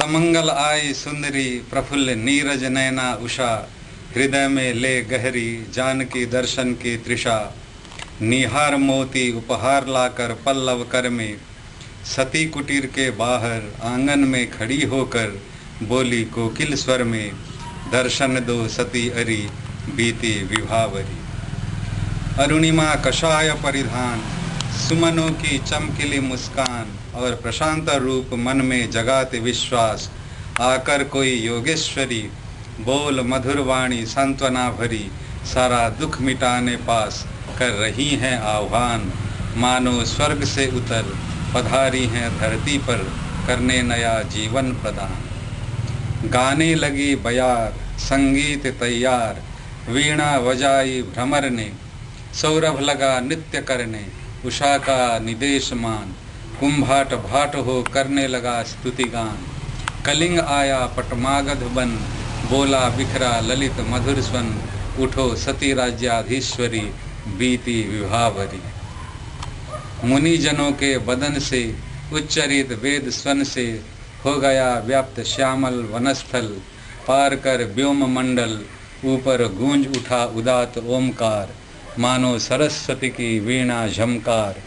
समंगल आई सुंदरी प्रफुल्ल नीरज नैना उषा, हृदय में ले गहरी जानकी दर्शन की तृषा। निहार मोती उपहार लाकर पल्लव कर में, सती कुटीर के बाहर आंगन में खड़ी होकर बोली कोकिल स्वर में, दर्शन दो सती अरी बीती विभावरी। अरुणिमा कषाय परिधान, सुमनों की चमकीली मुस्कान और प्रशांत रूप मन में जगाते विश्वास। आकर कोई योगेश्वरी बोल मधुर वाणी सांत्वना भरी, सारा दुख मिटाने पास कर रही हैं आह्वान। मानो स्वर्ग से उतर पधारी हैं धरती पर, करने नया जीवन प्रदान। गाने लगी बयार संगीत तैयार, वीणा बजाई भ्रमर ने, सौरभ लगा नृत्य करने उषा का निदेशमान। कुंभाट भाट हो करने लगा स्तुतिगान, कलिंग आया पटमागध बन, बोला बिखरा ललित मधुर स्वन। उठो सती राज्याधीश्वरी बीती विभावरी। मुनि जनों के बदन से उच्चरित वेद स्वन से, हो गया व्याप्त श्यामल वनस्थल। पार कर व्योम मंडल ऊपर गूंज उठा उदात ओमकार, मानो सरस्वती की वीणा झमकार।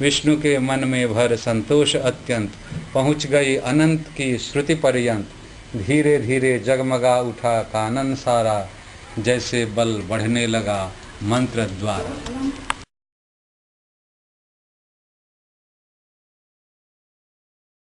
विष्णु के मन में भर संतोष अत्यंत, पहुँच गई अनंत की श्रुति पर्यंत। धीरे धीरे जगमगा उठा कानन सारा, जैसे बल बढ़ने लगा मंत्र द्वारा।